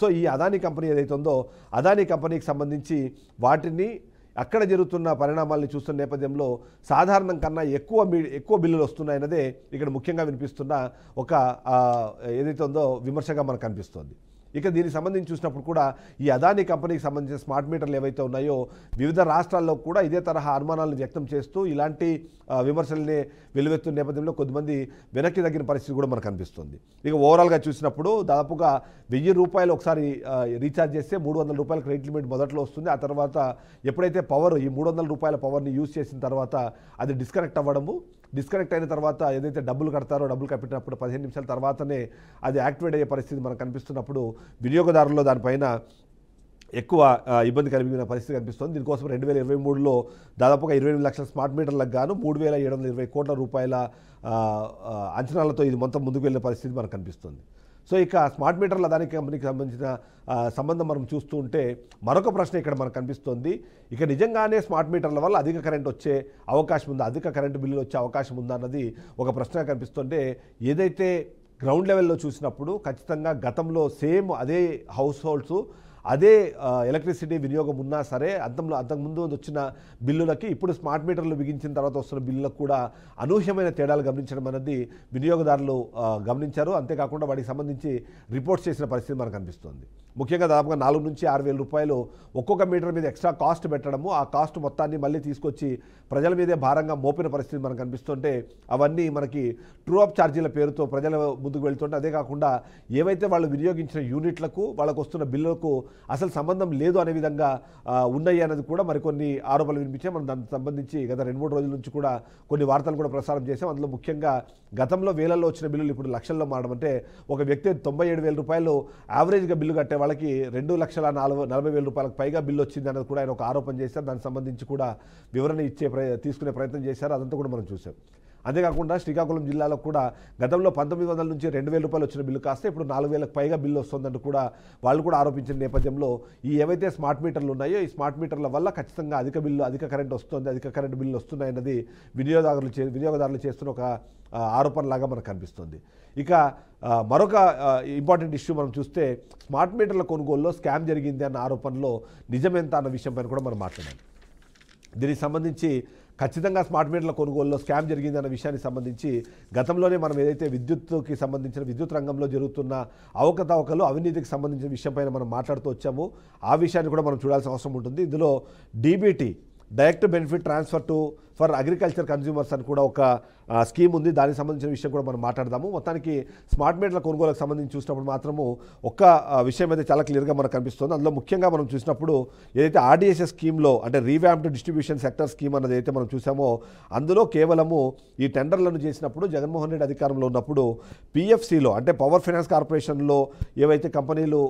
So ఈ Adani company ఏదైతే ఉందో అదానీ కంపెనీకి సంబంధించి వాటిని అక్కడ జరుగుతున్న పరిణామాలను చూస్తున్న నేపథ్యంలో సాధారణం కన్నా ఎక్కువ బిల్లులు వస్తున్నాయన్నదే ఇక్కడ ముఖ్యంగా వినిపిస్తున్న ఒక ఏదైతే ఉందో విమర్శగా మనకు కనిపిస్తోంది. ఇక దీనికి సంబంధించి చూసినప్పుడు కూడా ఈ అదానీ కంపెనీకి సంబంధించిన స్మార్ట్ మీటర్లు ఏవైతే ఉన్నాయో వివిధ రాష్ట్రాల్లో కూడా ఇదే తరహా అనుమానాలను వ్యక్తం చేస్తూ ఇలాంటి విమర్శల్ని వెలువెత్తున్న నేపథ్యంలో కొద్దిమంది వెనక్కి తగ్గిన పరిస్థితి కూడా మనకు కనిపిస్తుంది. ఇక ఓవరాల్గా చూసినప్పుడు దాదాపుగా ₹1000 ఒకసారి రీఛార్జ్ చేస్తే ₹300 క్రెడిట్ లిమిట్ మొదట్లో వస్తుంది. ఆ తర్వాత ఎప్పుడైతే ఈ ₹300 పవర్ని యూజ్ చేసిన తర్వాత అది డిస్కనెక్ట్ అయిన తర్వాత ఏదైతే డబ్బులు కడతారో డబ్బులు కట్టినప్పుడు 15 నిమిషాల తర్వాతనే అది యాక్టివేట్ అయ్యే పరిస్థితి మనకు కనిపిస్తున్నప్పుడు వినియోగదారుల్లో దానిపైన ఎక్కువ ఇబ్బంది కలిగిన పరిస్థితి కనిపిస్తుంది. దీనికోసం 2023లో దాదాపుగా 28 లక్షల స్మార్ట్ మీటర్లకు గాను ₹3,720 కోట్ల అంచనాలతో ఇది మొత్తం ముందుకు వెళ్ళిన పరిస్థితి మనకు కనిపిస్తుంది. సో ఇక స్మార్ట్ మీటర్ల అదానీ కంపెనీకి సంబంధించిన సంబంధం మనం చూస్తూ ఉంటే మరొక ప్రశ్న ఇక్కడ మనకు కనిపిస్తుంది. ఇక నిజంగానే స్మార్ట్ మీటర్ల వల్ల అధిక కరెంట్ వచ్చే అవకాశం ఉందా, అధిక కరెంటు బిల్లులు వచ్చే అవకాశం ఉందా అన్నది ఒక ప్రశ్న కనిపిస్తుంటే ఏదైతే గ్రౌండ్ లెవెల్లో చూసినప్పుడు ఖచ్చితంగా గతంలో సేమ్ అదే హౌస్ హోల్డ్స్ అదే ఎలక్ట్రిసిటీ వినియోగం ఉన్నా సరే అంతకుముందు వచ్చిన బిల్లులకి ఇప్పుడు స్మార్ట్ మీటర్లు బిగించిన తర్వాత వస్తున్న బిల్లులకు కూడా అనూహ్యమైన తేడాలు గమనించడం అనేది వినియోగదారులు గమనించారు. అంతేకాకుండా వాటికి సంబంధించి రిపోర్ట్స్ చేసిన పరిస్థితి మనకు కనిపిస్తుంది. ముఖ్యంగా దాదాపుగా ₹4,000 నుంచి ₹6,000 ఒక్కొక్క మీటర్ మీద ఎక్స్ట్రా కాస్ట్ పెట్టడము, ఆ కాస్ట్ మొత్తాన్ని మళ్ళీ తీసుకొచ్చి ప్రజల మీదే భారంగా మోపిన పరిస్థితి మనకు కనిపిస్తుంటే అవన్నీ మనకి ట్రూ అప్ ఛార్జీల పేరుతో ప్రజల ముందుకు వెళ్తుంటే అదే కాకుండా ఏవైతే వాళ్ళు వినియోగించిన యూనిట్లకు వాళ్ళకు వస్తున్న బిల్లులకు అసలు సంబంధం లేదు అనే విధంగా ఉన్నాయి అన్నది కూడా మరికొన్ని ఆరోపణలు వినిపించాయి. మనం దానికి సంబంధించి గత 2-3 రోజుల నుంచి కూడా కొన్ని వార్తలు కూడా ప్రసారం చేసాం. అందులో ముఖ్యంగా గతంలో వేలల్లో వచ్చిన బిల్లులు ఇప్పుడు లక్షల్లో మారడం, అంటే ఒక వ్యక్తి ₹97,000 యావరేజ్గా బిల్లు కట్టే వాళ్ళకి ₹2,40,000 పైగా బిల్లు వచ్చింది అన్నది కూడా ఆయన ఒక ఆరోపణ చేశారు. దానికి సంబంధించి కూడా వివరణ తీసుకునే ప్రయత్నం చేశారు. అదంతా కూడా మనం చూసాం. అంతేకాకుండా శ్రీకాకుళం జిల్లాలో కూడా గతంలో ₹1,900 నుంచి ₹2,000 వచ్చిన బిల్లు కాస్త ఇప్పుడు 4,000 పైగా బిల్లు వస్తుందంటూ కూడా వాళ్ళు కూడా ఆరోపించిన నేపథ్యంలో ఈ ఏవైతే స్మార్ట్ మీటర్లు ఉన్నాయో ఈ స్మార్ట్ మీటర్ల వల్ల ఖచ్చితంగా అధిక కరెంట్ వస్తుంది, అధిక కరెంటు బిల్లు వస్తున్నాయన్నది వినియోగదారులు చేస్తున్న ఒక ఆరోపణలాగా మనకు కనిపిస్తుంది. ఇక మరొక ఇంపార్టెంట్ ఇష్యూ మనం చూస్తే స్మార్ట్ మీటర్ల కొనుగోలులో స్కామ్ జరిగింది అన్న ఆరోపణలో నిజమెంత అన్న విషయంపైన కూడా మనం మాట్లాడాలి. దీనికి సంబంధించి ఖచ్చితంగా స్మార్ట్ మీటర్ల కొనుగోలులో స్కామ్ జరిగింది అన్న విషయానికి సంబంధించి గతంలోనే మనం ఏదైతే విద్యుత్ రంగంలో జరుగుతున్న అవకతవకలు అవినీతికి సంబంధించిన విషయంపైన మనం మాట్లాడుతూ వచ్చాము. ఆ విషయాన్ని కూడా మనం చూడాల్సిన అవసరం ఉంటుంది. ఇందులో DBT direct benefit transfer for agriculture consumers అని కూడా ఒక స్కీమ్ ఉంది. దానికి సంబంధించిన విషయం కూడా మనం మాట్లాడదాము. మొత్తానికి స్మార్ట్ మీటర్ల కొనుగోలుకు సంబంధించి చూసినప్పుడు మాత్రము ఒక్క విషయం అయితే చాలా క్లియర్గా మనకు కనిపిస్తుంది. అందులో ముఖ్యంగా మనం చూసినప్పుడు ఏదైతే ఆర్డీఎస్ఎస్ స్కీమ్లో అంటే రీవ్యాంప్డ్ డిస్ట్రిబ్యూషన్ సెక్టర్ స్కీమ్ అన్నది అయితే మనం చూసామో అందులో కేవలము ఈ టెండర్లను చేసినప్పుడు జగన్మోహన్ రెడ్డి అధికారంలో ఉన్నప్పుడు పిఎఫ్సిలో అంటే పవర్ ఫైనాన్స్ కార్పొరేషన్లో ఏవైతే కంపెనీలు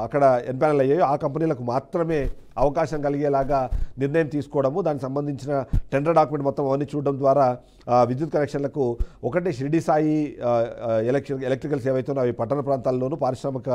అక్కడ ఎన్పానల్ అయ్యాయో ఆ కంపెనీలకు మాత్రమే అవకాశం కలిగేలాగా నిర్ణయం తీసుకోవడము, దానికి సంబంధించిన టెండర్ డాక్యుమెంట్ మొత్తం అవన్నీ చూడడం ద్వారా విద్యుత్ కనెక్షన్లకు ఒకటే షిరిడి సాయి ఎలక్ట్రికల్స్ ఏవైతే అవి పట్టణ ప్రాంతాల్లోనూ పారిశ్రామిక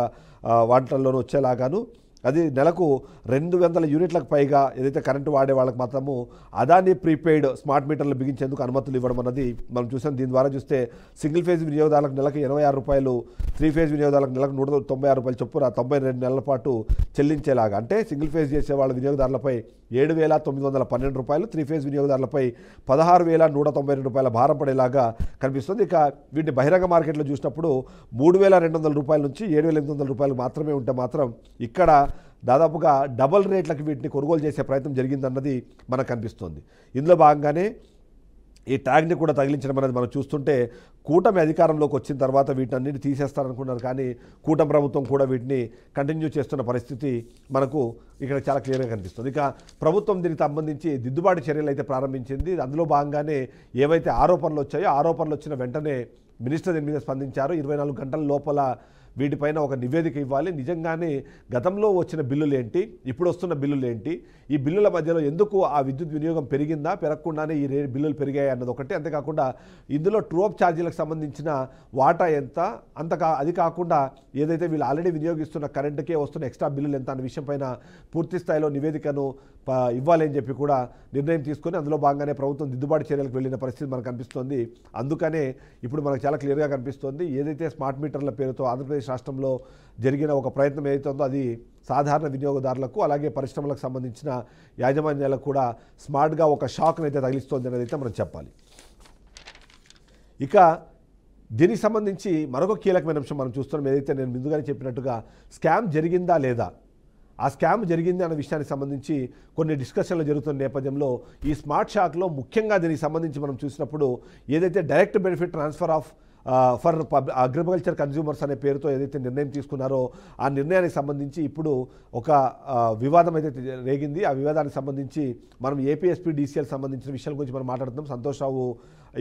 వాటిల్లోనూ వచ్చేలాగాను అది నెలకు 200 యూనిట్లకు పైగా ఏదైతే కరెంటు వాడే వాళ్ళకి మాత్రము అదానీ ప్రీపెయిడ్ స్మార్ట్ మీటర్లు బిగించేందుకు అనుమతులు ఇవ్వడం అన్నది మనం చూసాం. దీని ద్వారా చూస్తే సింగిల్ ఫేజ్ వినియోగదారులకు నెలకు ₹86, 3 ఫేజ్ వినియోగదారులకు నెలకు ₹196 చొప్పున 92 నెలల పాటు చెల్లించేలాగా, అంటే సింగిల్ ఫేజ్ చేసే వాళ్ళ వినియోగదారులపై ₹7,912, 3 ఫేజ్ వినియోగదారులపై ₹16,192 భారం పడేలాగా కనిపిస్తుంది. ఇక వీటిని బహిరంగ మార్కెట్లో చూసినప్పుడు ₹3,200 నుంచి ₹7,800 మాత్రమే ఉంటే మాత్రం ఇక్కడ దాదాపుగా డబల్ రేట్లకు వీటిని కొనుగోలు చేసే ప్రయత్నం జరిగిందన్నది మనకు కనిపిస్తుంది. ఇందులో భాగంగానే ఈ ట్యాగ్ని కూడా తగిలించడం అనేది మనం చూస్తుంటే కూటమి అధికారంలోకి వచ్చిన తర్వాత వీటిని అన్నింటినీ తీసేస్తారనుకున్నారు, కానీ కూటమి ప్రభుత్వం కూడా వీటిని కంటిన్యూ చేస్తున్న పరిస్థితి మనకు ఇక్కడ చాలా క్లియర్గా కనిపిస్తుంది. ఇక ప్రభుత్వం దీనికి సంబంధించి దిద్దుబాటు చర్యలు అయితే ప్రారంభించింది. అందులో భాగంగానే ఏవైతే ఆరోపణలు వచ్చాయో ఆరోపణలు వచ్చిన వెంటనే మినిస్టర్ దీని మీద స్పందించారు. 24 గంటల లోపల వీటిపైన ఒక నివేదిక ఇవ్వాలి. నిజంగానే గతంలో వచ్చిన బిల్లులు ఏంటి, ఇప్పుడు వస్తున్న బిల్లులు ఏంటి, ఈ బిల్లుల మధ్యలో ఎందుకు ఆ విద్యుత్ వినియోగం పెరిగిందా, పెరగకుండానే ఈ బిల్లులు పెరిగాయి అన్నది ఒకటి. అంతేకాకుండా ఇందులో ట్రూ అప్ ఛార్జీలకు సంబంధించిన వాటా ఎంత, అది కాకుండా ఏదైతే వీళ్ళు ఆల్రెడీ వినియోగిస్తున్న కరెంటుకే వస్తున్న ఎక్స్ట్రా బిల్లులు ఎంత అనే విషయం పైన పూర్తి స్థాయిలో నివేదికను ఇవ్వాలి అని చెప్పి కూడా నిర్ణయం తీసుకొని అందులో భాగంగానే ప్రభుత్వం దిద్దుబాటు చర్యలకు వెళ్ళిన పరిస్థితి మనకు కనిపిస్తుంది. అందుకనే ఇప్పుడు మనకు చాలా క్లియర్గా కనిపిస్తుంది ఏదైతే స్మార్ట్ మీటర్ల పేరుతో ఆంధ్రప్రదేశ్ ఆంధ్రప్రదేశ్ రాష్ట్రంలో జరిగిన ఒక ప్రయత్నం ఏదైతే ఉందో అది సాధారణ వినియోగదారులకు అలాగే పరిశ్రమలకు సంబంధించిన యాజమాన్యాలకు కూడా స్మార్ట్గా ఒక షాక్ని అయితే తగిలిస్తోంది అనేది అయితే మనం చెప్పాలి. ఇక దీనికి సంబంధించి మరొక కీలకమైన అంశం మనం చూస్తున్నాం. ఏదైతే నేను ముందుగానే చెప్పినట్టుగా స్కామ్ జరిగిందా లేదా, ఆ స్కామ్ జరిగింది అనే విషయానికి సంబంధించి కొన్ని డిస్కషన్లు జరుగుతున్న నేపథ్యంలో ఈ స్మార్ట్ షాక్లో ముఖ్యంగా దీనికి సంబంధించి మనం చూసినప్పుడు ఏదైతే direct benefit transfer of for agriculture consumers అనే పేరుతో ఏదైతే నిర్ణయం తీసుకున్నారో ఆ నిర్ణయానికి సంబంధించి ఇప్పుడు ఒక వివాదం అయితే రేగింది. ఆ వివాదానికి సంబంధించి మనం ఏపీఎస్పీడీసీఎల్ సంబంధించిన విషయాల గురించి మనం మాట్లాడుతున్నాం. సంతోష్ రావు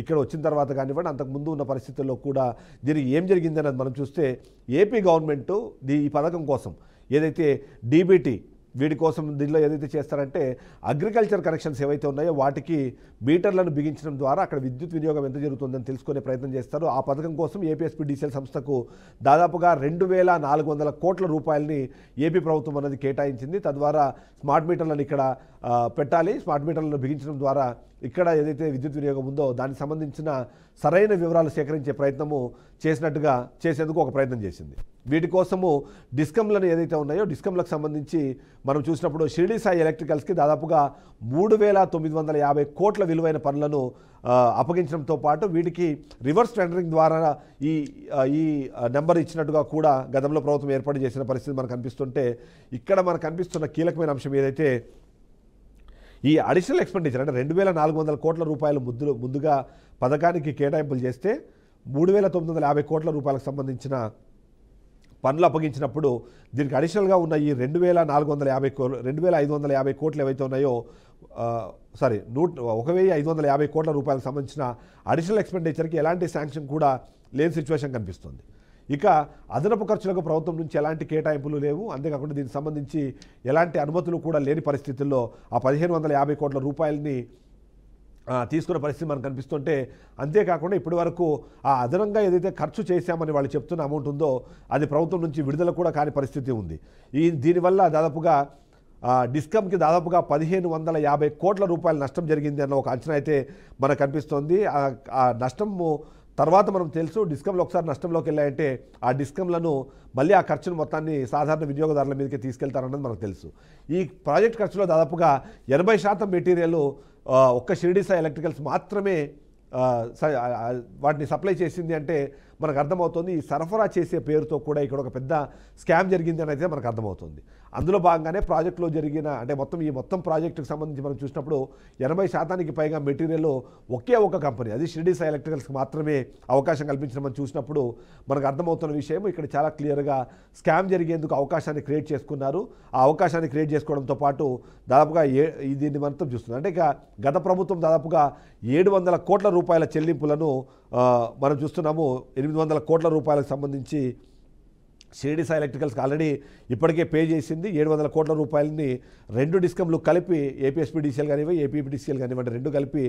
ఇక్కడ వచ్చిన తర్వాత కానివ్వండి, అంతకుముందు ఉన్న పరిస్థితుల్లో కూడా దీనికి ఏం జరిగింది అన్నది మనం చూస్తే ఏపీ గవర్నమెంట్ ఈ పథకం కోసం ఏదైతే డీబీటీ వీటి కోసం దీనిలో ఏదైతే చేస్తారంటే అగ్రికల్చర్ కనెక్షన్స్ ఏవైతే ఉన్నాయో వాటికి మీటర్లను బిగించడం ద్వారా అక్కడ విద్యుత్ వినియోగం ఎంత జరుగుతుందని తెలుసుకునే ప్రయత్నం చేస్తారు. ఆ పథకం కోసం ఏపీఎస్పీడీసీఎల్ సంస్థకు దాదాపుగా 2,400 కోట్ల రూపాయలని ఏపీ ప్రభుత్వం అనేది కేటాయించింది. తద్వారా స్మార్ట్ మీటర్లను ఇక్కడ పెట్టాలి. స్మార్ట్ మీటర్లను బిగించడం ద్వారా ఇక్కడ ఏదైతే విద్యుత్ వినియోగం ఉందో దానికి సంబంధించిన సరైన వివరాలు సేకరించే ప్రయత్నము చేసేందుకు ఒక ప్రయత్నం చేసింది. వీటి కోసము డిస్కంలను ఏదైతే ఉన్నాయో డిస్కంలకు సంబంధించి మనం చూసినప్పుడు షిరిడి సాయి ఎలక్ట్రికల్స్కి దాదాపుగా 3,950 కోట్ల విలువైన పనులను అప్పగించడంతో పాటు వీటికి రివర్స్ టెండరింగ్ ద్వారా ఈ నెంబర్ ఇచ్చినట్టుగా కూడా గతంలో ప్రభుత్వం ఏర్పాటు చేసిన పరిస్థితి మనకు కనిపిస్తుంటే ఇక్కడ మనకు కనిపిస్తున్న కీలకమైన అంశం ఏదైతే ఈ అడిషనల్ ఎక్స్పెండిచర్ అంటే 2,400 కోట్ల రూపాయలు ముందుగా పథకానికి కేటాయింపులు చేస్తే 3,950 కోట్ల రూపాయలకు సంబంధించిన పనులు అప్పగించినప్పుడు దీనికి అడిషనల్గా ఉన్న ఈ 2,550 కోట్లు ఏవైతే ఉన్నాయో 1,550 కోట్ల రూపాయలకు సంబంధించిన అడిషనల్ ఎక్స్పెండిచర్కి ఎలాంటి శాంక్షన్ కూడా లేని సిచ్యువేషన్ కనిపిస్తుంది. ఇక అదనపు ఖర్చులకు ప్రభుత్వం నుంచి ఎలాంటి కేటాయింపులు లేవు. అంతేకాకుండా దీనికి సంబంధించి ఎలాంటి అనుమతులు కూడా లేని పరిస్థితుల్లో ఆ 1,550 కోట్ల రూపాయలని తీసుకున్న పరిస్థితి మనకు కనిపిస్తుంటే, అంతేకాకుండా ఇప్పటి వరకు ఆ అదనంగా ఏదైతే ఖర్చు చేశామని వాళ్ళు చెప్తున్న అమౌంట్ ఉందో అది ప్రభుత్వం నుంచి విడుదల కూడా కాని పరిస్థితి ఉంది. దీనివల్ల దాదాపుగా డిస్కమ్కి దాదాపుగా 1,550 కోట్ల రూపాయల నష్టం జరిగింది అన్న ఒక అంచనా అయితే మనకు కనిపిస్తోంది. ఆ నష్టము తర్వాత మనం తెలుసు డిస్కంలు ఒకసారి నష్టంలోకి వెళ్ళాయంటే ఆ డిస్కంలను మళ్ళీ ఆ ఖర్చును మొత్తాన్ని సాధారణ వినియోగదారుల మీదకి తీసుకెళ్తారన్నది మనకు తెలుసు. ఈ ప్రాజెక్ట్ ఖర్చులో దాదాపుగా 80% మెటీరియల్ ఒక్క షిరిడి సాయి ఎలక్ట్రికల్స్ మాత్రమే వాటిని సప్లై చేసింది అంటే మనకు అర్థమవుతుంది ఈ సరఫరా చేసే పేరుతో కూడా ఇక్కడ ఒక పెద్ద స్కామ్ జరిగింది అని అయితే మనకు అర్థమవుతుంది. అందులో భాగంగానే ప్రాజెక్టులో జరిగిన అంటే మొత్తం ప్రాజెక్టుకు సంబంధించి మనం చూసినప్పుడు 80% పైగా మెటీరియల్ ఒకే ఒక కంపెనీ అది షిరిడి సాయి ఎలక్ట్రికల్స్కి మాత్రమే అవకాశం కల్పించడం చూసినప్పుడు మనకు అర్థమవుతున్న విషయం ఇక్కడ చాలా క్లియర్గా స్కామ్ జరిగేందుకు అవకాశాన్ని క్రియేట్ చేసుకున్నారు. ఆ అవకాశాన్ని క్రియేట్ చేసుకోవడంతో పాటు దాదాపుగా దీన్ని మొత్తం చూస్తున్నారు అంటే ఇక గత ప్రభుత్వం దాదాపుగా 700 కోట్ల రూపాయల చెల్లింపులను మనం చూస్తున్నాము. 800 కోట్ల రూపాయలకు సంబంధించి షిరిడి సాయి ఎలక్ట్రికల్స్కి ఆల్రెడీ ఇప్పటికే పే చేసింది. 700 కోట్ల రూపాయలని 2 డిస్కంలు కలిపి ఏపీఎస్పీడీసీఎల్ కానివ్వండి ఏపీపీడీసీఎల్ కానివ్వండి 2 కలిపి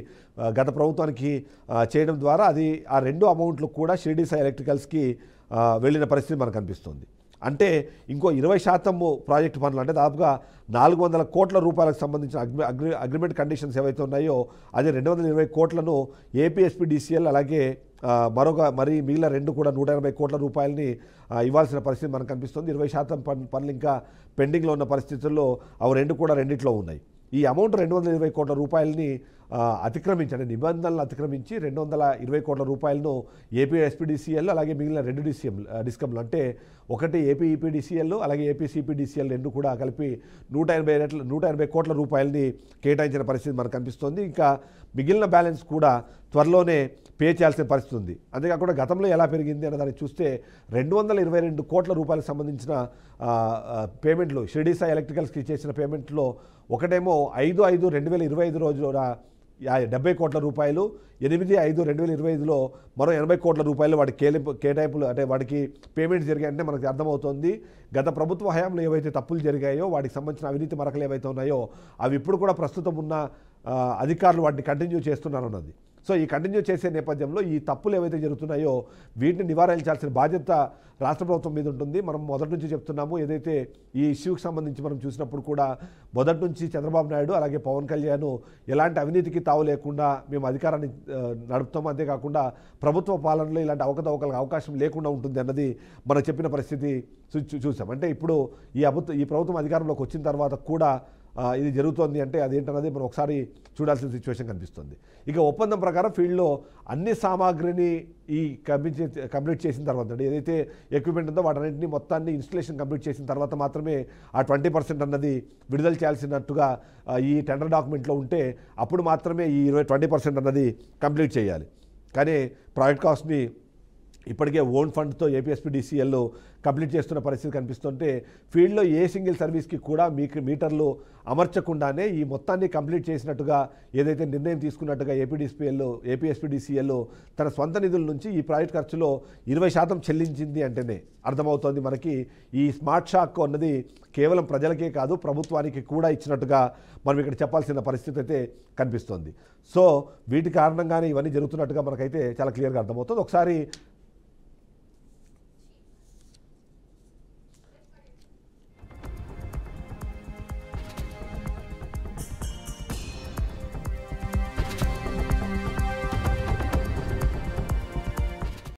గత ప్రభుత్వానికి చేయడం ద్వారా అది ఆ 2 అమౌంట్లు కూడా షిరిడి సాయి ఎలక్ట్రికల్స్కి వెళ్ళిన పరిస్థితి మనకు కనిపిస్తుంది. అంటే ఇంకో 20% ప్రాజెక్టు పనులు అంటే దాదాపుగా 400 కోట్ల రూపాయలకు సంబంధించిన అగ్రిమెంట్ కండిషన్స్ ఏవైతే ఉన్నాయో అది 220 కోట్లను ఏపీఎస్పీడీసీఎల్ అలాగే మరి మిగిలిన 2 కూడా 180 కోట్ల రూపాయలని ఇవ్వాల్సిన పరిస్థితి మనకు కనిపిస్తుంది. 20% పనులు ఇంకా పెండింగ్లో ఉన్న పరిస్థితుల్లో అవి 2 కూడా రెండిట్లో ఉన్నాయి. ఈ అమౌంట్ 220 కోట్ల రూపాయలని అతిక్రమించి అంటే నిబంధనలు అతిక్రమించి 220 కోట్ల రూపాయలను ఏపీఎస్పీడీసీఎల్ అలాగే మిగిలిన 2 డిస్కంలు అంటే ఒకటి ఏపీఈపీడీసీఎల్ అలాగే ఏపీసీపీడీసీఎల్ 2 కూడా కలిపి 180 కోట్ల రూపాయలని కేటాయించిన పరిస్థితి మనకు కనిపిస్తుంది. ఇంకా మిగిలిన బ్యాలెన్స్ కూడా త్వరలోనే పే చేయాల్సిన పరిస్థితి ఉంది. అంతేకాకుండా గతంలో ఎలా పెరిగింది అనే దాన్ని చూస్తే 222 కోట్ల రూపాయలకు సంబంధించిన పేమెంట్లు షిరిడి సాయి ఎలక్ట్రికల్స్కి చేసిన పేమెంట్లో ఒకటేమో 5/5/2025 రోజున 70 కోట్ల రూపాయలు, 8/5/2025లో మరో 80 కోట్ల రూపాయలు వాటి కేటాయింపులు అంటే వాటికి పేమెంట్స్ జరిగాయంటే మనకు అర్థమవుతుంది గత ప్రభుత్వ హయాంలో ఏవైతే తప్పులు జరిగాయో వాటికి సంబంధించిన అవినీతి మరకలు ఏవైతే ఉన్నాయో అవి ఇప్పుడు కూడా ప్రస్తుతం ఉన్న అధికారులు వాటిని కంటిన్యూ చేస్తున్నారన్నది. సో ఈ కంటిన్యూ చేసే నేపథ్యంలో ఈ తప్పులు ఏవైతే జరుగుతున్నాయో వీటిని నివారించాల్సిన బాధ్యత రాష్ట్ర ప్రభుత్వం మీద ఉంటుంది. మనం మొదటి నుంచి చెప్తున్నాము, ఏదైతే ఈ ఇష్యూకి సంబంధించి మనం చూసినప్పుడు కూడా మొదటి నుంచి చంద్రబాబు నాయుడు అలాగే పవన్ కళ్యాణ్ ఎలాంటి అవినీతికి తావు లేకుండా మేము అధికారాన్ని నడుపుతాము, అంతేకాకుండా ప్రభుత్వ పాలనలో ఇలాంటి అవకతవకలకు అవకాశం లేకుండా ఉంటుంది అన్నది మనం చెప్పిన పరిస్థితి చూసాం. అంటే ఇప్పుడు ఈ ప్రభుత్వం అధికారంలోకి వచ్చిన తర్వాత కూడా ఇది జరుగుతోంది అంటే అదేంటన్నది మనం ఒకసారి చూడాల్సిన సిచ్యువేషన్ కనిపిస్తుంది. ఇక ఒప్పందం ప్రకారం ఫీల్డ్లో అన్ని సామాగ్రిని ఈ కంప్లీట్ చేసిన తర్వాత అంటే ఏదైతే ఎక్విప్మెంట్ ఉందో వాటన్నింటినీ మొత్తాన్ని ఇన్స్టలేషన్ కంప్లీట్ చేసిన తర్వాత మాత్రమే ఆ 20% అన్నది విడుదల చేయాల్సినట్టుగా ఈ టెండర్ డాక్యుమెంట్లో ఉంటే అప్పుడు మాత్రమే ఈ 20% అన్నది కంప్లీట్ చేయాలి. కానీ ప్రాజెక్ట్ కాస్ట్ని ఇప్పటికే ఓన్ ఫండ్తో ఏపీఎస్పీడీసీఎల్ కంప్లీట్ చేస్తున్న పరిస్థితి కనిపిస్తుంటే ఫీల్డ్లో ఏ సింగిల్ సర్వీస్కి కూడా మీటర్లు అమర్చకుండానే ఈ మొత్తాన్ని కంప్లీట్ చేసినట్టుగా ఏదైతే నిర్ణయం తీసుకున్నట్టుగా ఏపీఎస్పీడీసీఎల్ తన స్వంత నిధుల నుంచి ఈ ప్రాజెక్ట్ ఖర్చులో 20% చెల్లించింది అంటేనే అర్థమవుతోంది మనకి ఈ స్మార్ట్ షాక్ అన్నది కేవలం ప్రజలకే కాదు ప్రభుత్వానికి కూడా ఇచ్చినట్టుగా మనం ఇక్కడ చెప్పాల్సిన పరిస్థితి అయితే కనిపిస్తోంది. సో వీటి కారణంగానే ఇవన్నీ జరుగుతున్నట్టుగా మనకైతే చాలా క్లియర్గా అర్థమవుతుంది. ఒకసారి